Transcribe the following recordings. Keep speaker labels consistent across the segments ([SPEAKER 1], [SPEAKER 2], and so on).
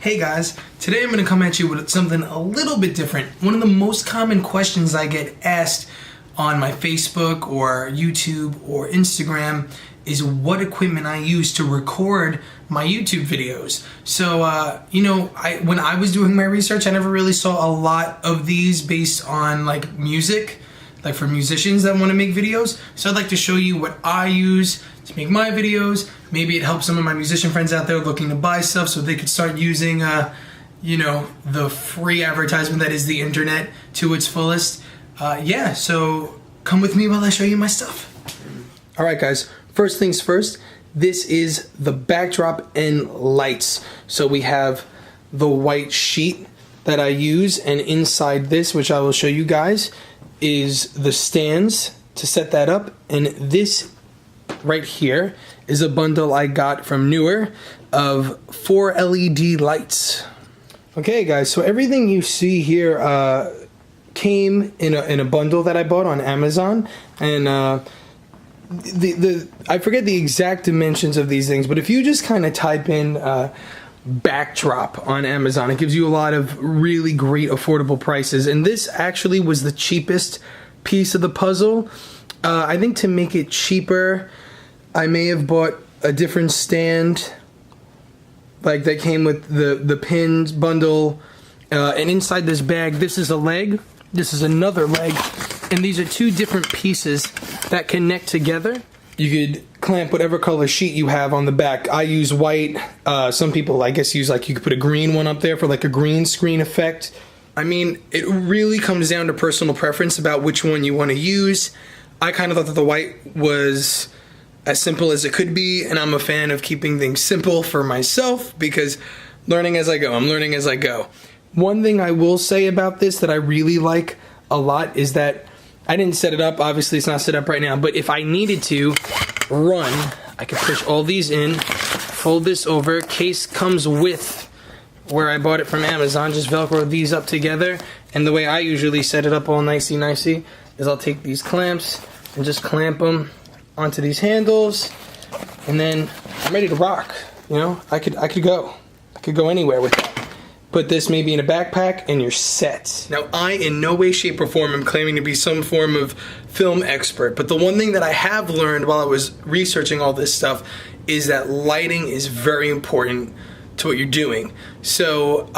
[SPEAKER 1] Hey guys, today I'm going to come at you with something a little bit different. One of the most common questions I get asked on my Facebook or YouTube or Instagram is what equipment I use to record my YouTube videos. So, when I was doing my research, I never really saw a lot of these based on like music, like for musicians that want to make videos. So I'd like to show you what I use to make my videos. Maybe it helps some of my musician friends out there looking to buy stuff so they could start using, the free advertisement that is the internet to its fullest. So come with me while I show you my stuff. All right, guys, first things first, this is the backdrop and lights. So we have the white sheet that I use, and inside this, which I will show you guys, is the stands to set that up, and this right here is a bundle I got from Newer of 4 LED lights. Okay guys, so everything you see here came in a bundle that I bought on Amazon, and I forget the exact dimensions of these things, but if you just kind of type in backdrop on Amazon, it gives you a lot of really great affordable prices, and this actually was the cheapest piece of the puzzle. I think to make it cheaper, I may have bought a different stand, like that came with the pins bundle, and inside this bag, this is a leg, this is another leg, and these are two different pieces that connect together. You could clamp whatever color sheet you have on the back. I use white. Some people, I guess, use like, you could put a green one up there for like a green screen effect. I mean, it really comes down to personal preference about which one you want to use. I kind of thought that the white was as simple as it could be, and I'm a fan of keeping things simple for myself because learning as I go. I'm learning as I go. One thing I will say about this that I really like a lot is that I didn't set it up. Obviously, it's not set up right now, but if I needed to run, I could push all these in, fold this over. Case comes with where I bought it from Amazon. Just Velcro these up together, and the way I usually set it up all nicey is I'll take these clamps and just clamp them onto these handles, and then I'm ready to rock. You know, I could go anywhere with that. Put this maybe in a backpack and you're set. Now, I in no way, shape, or form am claiming to be some form of film expert, but the one thing that I have learned while I was researching all this stuff is that lighting is very important to what you're doing. So,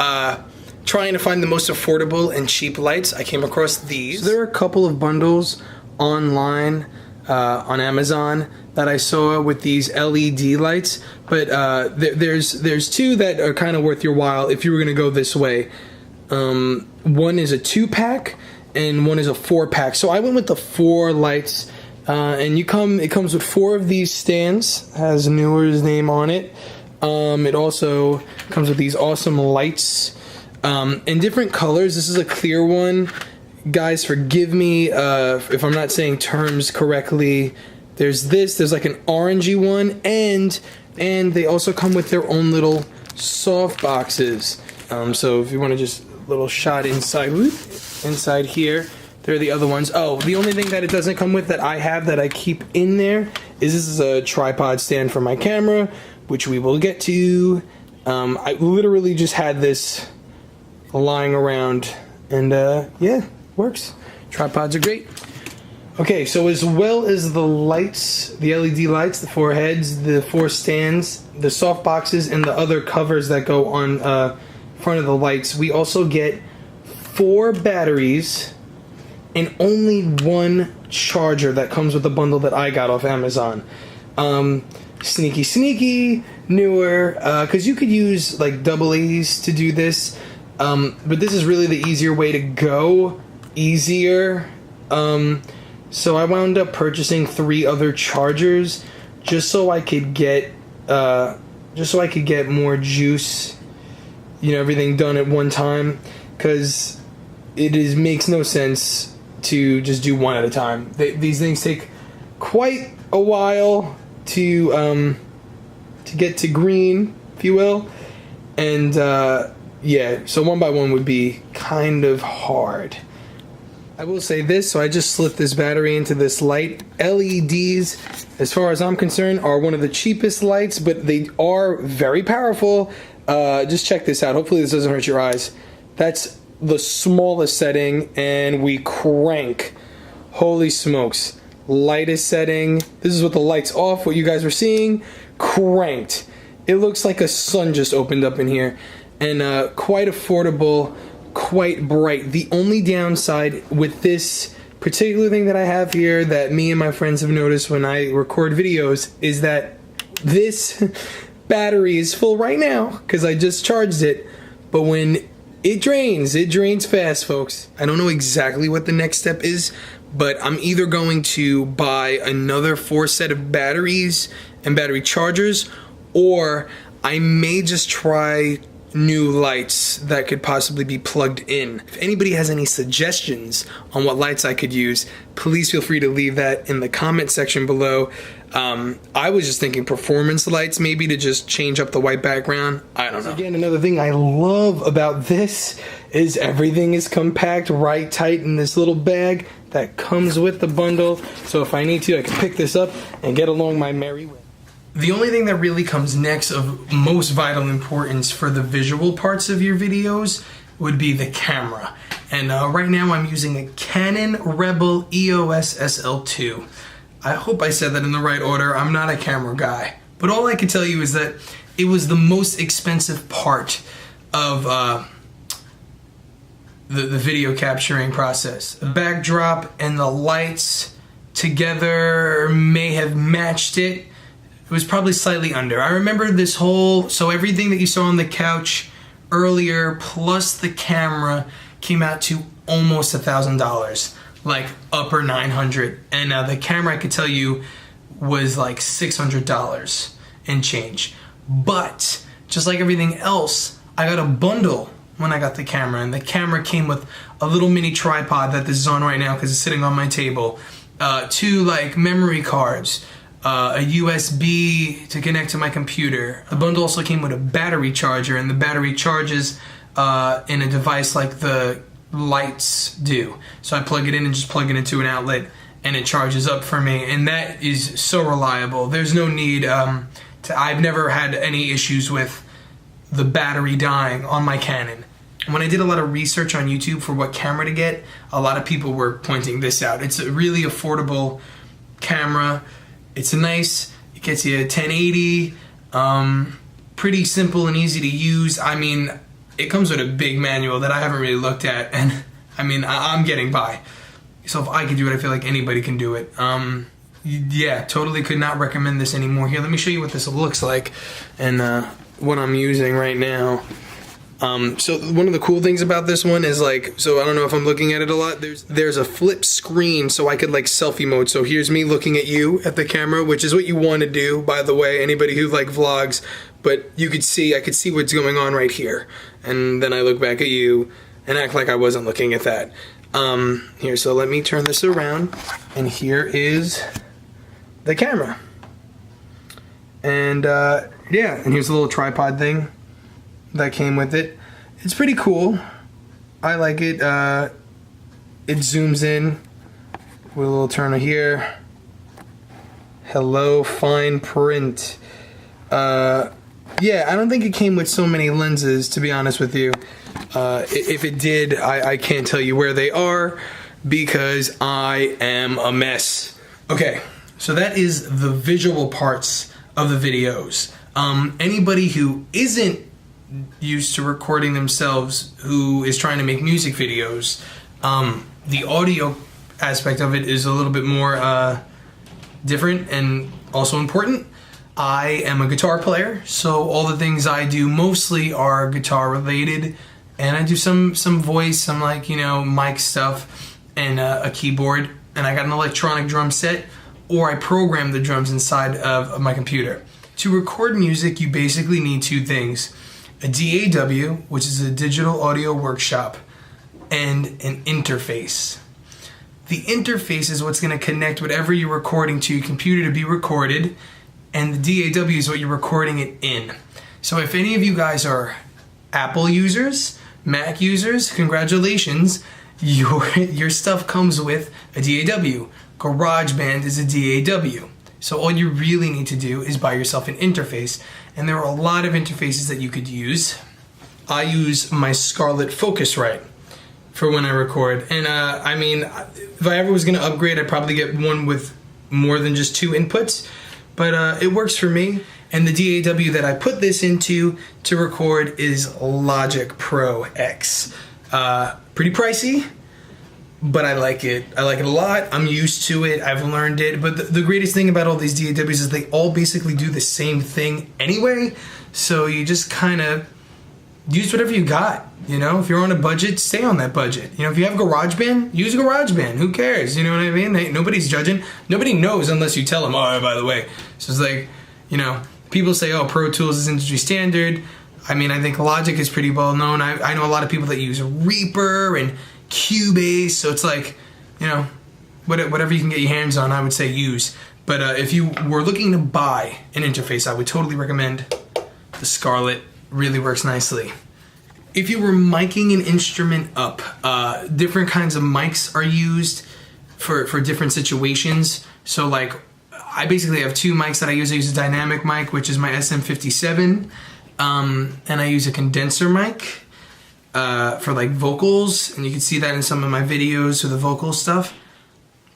[SPEAKER 1] trying to find the most affordable and cheap lights, I came across these. So there are a couple of bundles online on Amazon that I saw with these LED lights, but there's two that are kind of worth your while if you were gonna go this way. One is a 2-pack and one is a 4-pack. So I went with the 4 lights, and it comes with 4 of these stands. Has Newer's name on it. It also comes with these awesome lights in different colors. This is a clear one. Guys, forgive me if I'm not saying terms correctly. There's like an orangey one, and they also come with their own little soft boxes. So if you want to just a little shot inside here, there are the other ones. Oh, the only thing that it doesn't come with that I have that I keep in there is this is a tripod stand for my camera, which we will get to. I literally just had this lying around, and yeah, works. Tripods are great. Okay, so as well as the lights, the LED lights, the 4 heads, the 4 stands, the soft boxes, and the other covers that go on front of the lights, we also get 4 batteries and only 1 charger that comes with the bundle that I got off Amazon. Sneaky, Newer, because you could use like AA's to do this, but this is really the easier way to go. So I wound up purchasing 3 other chargers just so I could get more juice, everything done at one time, because it makes no sense to just do one at a time. These things take quite a while to get to green, if you will, and yeah, so one by one would be kind of hard. I will say this, so I just slipped this battery into this light. LEDs, as far as I'm concerned, are one of the cheapest lights, but they are very powerful. just check this out. Hopefully this doesn't hurt your eyes. That's the smallest setting, and we crank. Holy smokes. Lightest setting. This is with the lights off, what you guys were seeing. Cranked. It looks like a sun just opened up in here. And quite affordable, quite bright. The only downside with this particular thing that I have here that me and my friends have noticed when I record videos is that this battery is full right now because I just charged it, but when it drains fast, folks. I don't know exactly what the next step is, but I'm either going to buy another 4 set of batteries and battery chargers, or I may just try new lights that could possibly be plugged in. If anybody has any suggestions on what lights I could use, please feel free to leave that in the comment section below. I was just thinking performance lights, maybe, to just change up the white background. I don't know. Again, another thing I love about this is everything is compact, right tight in this little bag that comes with the bundle. So if I need to, I can pick this up and get along my merry way. The only thing that really comes next of most vital importance for the visual parts of your videos would be the camera. And right now I'm using a Canon Rebel EOS SL2. I hope I said that in the right order. I'm not a camera guy. But all I can tell you is that it was the most expensive part of the video capturing process. The backdrop and the lights together may have matched it. It was probably slightly under. I remember this whole, so everything that you saw on the couch earlier plus the camera came out to almost $1,000, like upper $900. And the camera, I could tell you, was like $600 and change. But just like everything else, I got a bundle when I got the camera, and the camera came with a little mini tripod that this is on right now because it's sitting on my table, 2 like memory cards, a USB to connect to my computer. The bundle also came with a battery charger, and the battery charges in a device like the lights do. So I plug it in and just plug it into an outlet, and it charges up for me, and that is so reliable. There's no need I've never had any issues with the battery dying on my Canon. When I did a lot of research on YouTube for what camera to get, a lot of people were pointing this out. It's a really affordable camera. It's nice. It gets you a 1080. Pretty simple and easy to use. I mean, it comes with a big manual that I haven't really looked at, and I mean, I'm getting by. So if I can do it, I feel like anybody can do it. Yeah, totally could not recommend this anymore. Here, let me show you what this looks like and what I'm using right now. So one of the cool things about this one is, like, so I don't know if I'm looking at it a lot, there's a flip screen, so I could like selfie mode. So here's me looking at you at the camera, which is what you want to do, by the way, anybody who like vlogs, but I could see what's going on right here. And then I look back at you and act like I wasn't looking at that. Here, so let me turn this around, and here is the camera. And yeah, and here's a little tripod thing that came with it. It's pretty cool. I like it. It zooms in with a little turner here. Hello, fine print. Yeah, I don't think it came with so many lenses, to be honest with you. If it did, I can't tell you where they are because I am a mess. Okay, so that is the visual parts of the videos. Anybody who isn't used to recording themselves, who is trying to make music videos, the audio aspect of it is a little bit more different and also important. I am a guitar player, so all the things I do mostly are guitar related, and I do some voice, some like, you know, mic stuff, and a keyboard, and I got an electronic drum set, or I program the drums inside of my computer. To record music, you basically need 2 things: a DAW, which is a digital audio workshop, and an interface. The interface is what's going to connect whatever you're recording to your computer to be recorded, and the DAW is what you're recording it in. So if any of you guys are Apple users, Mac users, congratulations, your stuff comes with a DAW. GarageBand is a DAW. So all you really need to do is buy yourself an interface. And there are a lot of interfaces that you could use. I use my Scarlett Focusrite for when I record. And I mean, if I ever was gonna upgrade, I'd probably get one with more than just 2 inputs. But it works for me. And the DAW that I put this into to record is Logic Pro X. Pretty pricey, but I like it. I like it a lot. I'm used to it. I've learned it. But the greatest thing about all these DAWs is they all basically do the same thing anyway. So you just kind of use whatever you got. You know, if you're on a budget, stay on that budget. You know, if you have GarageBand, use GarageBand. Who cares? You know what I mean? Hey, nobody's judging. Nobody knows unless you tell them, oh, by the way. So it's like, you know, people say, oh, Pro Tools is industry standard. I mean, I think Logic is pretty well known. I know a lot of people that use Reaper and Cubase, so it's like, you know, whatever you can get your hands on, I would say use. But if you were looking to buy an interface, I would totally recommend the Scarlett. Really works nicely. If you were miking an instrument up, different kinds of mics are used for different situations. So like, I basically have 2 mics that I use. I use a dynamic mic, which is my SM57. And I use a condenser mic for like vocals, and you can see that in some of my videos or the vocal stuff.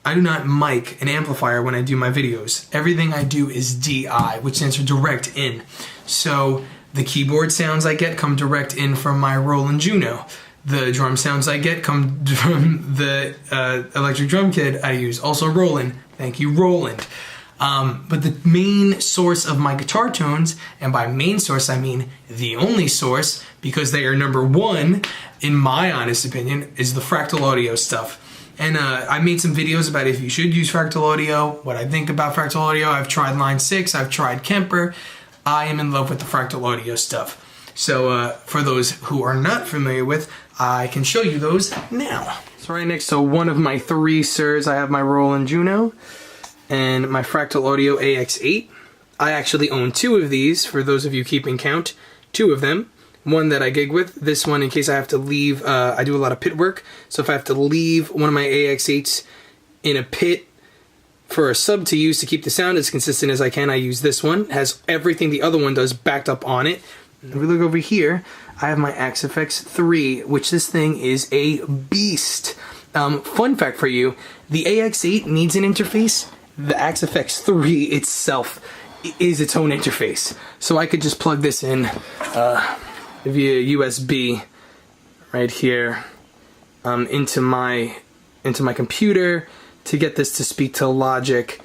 [SPEAKER 1] I do not mic an amplifier when I do my videos. Everything I do is DI, which stands for direct in. So the keyboard sounds I get come direct in from my Roland Juno. The drum sounds I get come from the electric drum kit I use, also Roland. Thank you, Roland. But the main source of my guitar tones, and by main source I mean the only source, because they are number 1, in my honest opinion, is the Fractal Audio stuff. And I made some videos about if you should use Fractal Audio, what I think about Fractal Audio. I've tried Line 6, I've tried Kemper. I am in love with the Fractal Audio stuff. So for those who are not familiar with, I can show you those now. So right next to one of my 3 SIRs, I have my Roland Juno and my Fractal Audio AX8. I actually own 2 of these, for those of you keeping count. 2 of them. One that I gig with, this one in case I have to leave, I do a lot of pit work, so if I have to leave one of my AX8s in a pit for a sub to use to keep the sound as consistent as I can, I use this one. It has everything the other one does backed up on it. If we look over here, I have my Axe-Fx 3, which this thing is a beast. Fun fact for you, the AX8 needs an interface. The Axe-Fx 3 itself is its own interface. So I could just plug this in via USB right here into my computer to get this to speak to Logic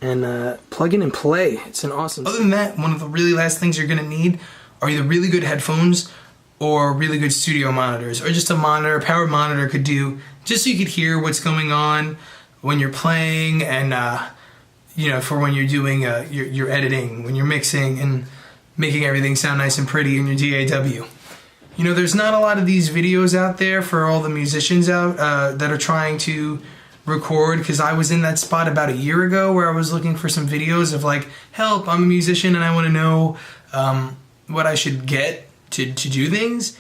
[SPEAKER 1] and plug in and play. It's an awesome... Other than that, one of the really last things you're gonna need are either really good headphones or really good studio monitors, or just a monitor. A powered monitor could do, just so you could hear what's going on when you're playing, and you know, for when you're doing your editing, when you're mixing and making everything sound nice and pretty in your DAW. You know, there's not a lot of these videos out there for all the musicians out that are trying to record, because I was in that spot about a year ago where I was looking for some videos of like, help, I'm a musician and I want to know what I should get to do things.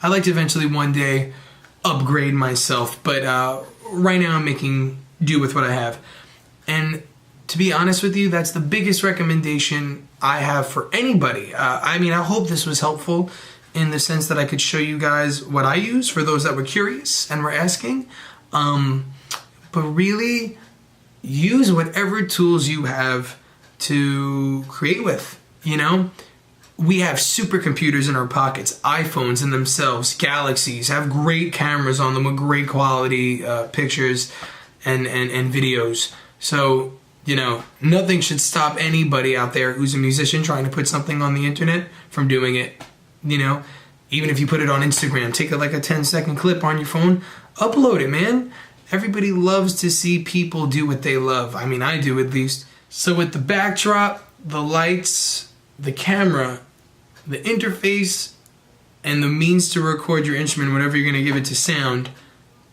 [SPEAKER 1] I'd like to eventually one day upgrade myself, but right now I'm making do with what I have. And to be honest with you, that's the biggest recommendation I have for anybody. I mean, I hope this was helpful in the sense that I could show you guys what I use for those that were curious and were asking. But really, use whatever tools you have to create with, you know? We have supercomputers in our pockets, iPhones in themselves, Galaxies, have great cameras on them with great quality pictures and videos. So, you know, nothing should stop anybody out there who's a musician trying to put something on the internet from doing it. You know, even if you put it on Instagram, take like a 10-second clip on your phone, upload it, man. Everybody loves to see people do what they love. I mean, I do at least. So with the backdrop, the lights, the camera, the interface, and the means to record your instrument, whatever you're going to give it to sound,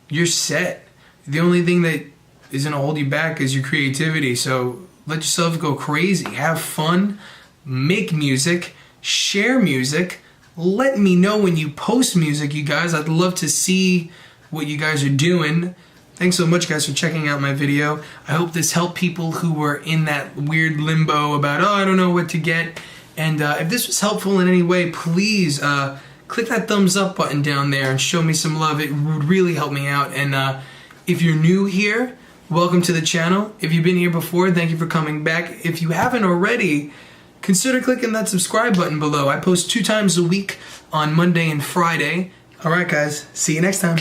[SPEAKER 1] you're set. The only thing that is going to hold you back is your creativity. So let yourself go crazy. Have fun. Make music. Share music. Let me know when you post music, you guys. I'd love to see what you guys are doing. Thanks so much, guys, for checking out my video. I hope this helped people who were in that weird limbo about, oh, I don't know what to get. And if this was helpful in any way, please click that thumbs up button down there and show me some love. It would really help me out. And if you're new here, welcome to the channel. If you've been here before, thank you for coming back. If you haven't already, consider clicking that subscribe button below. I post 2 times a week on Monday and Friday. All right, guys. See you next time.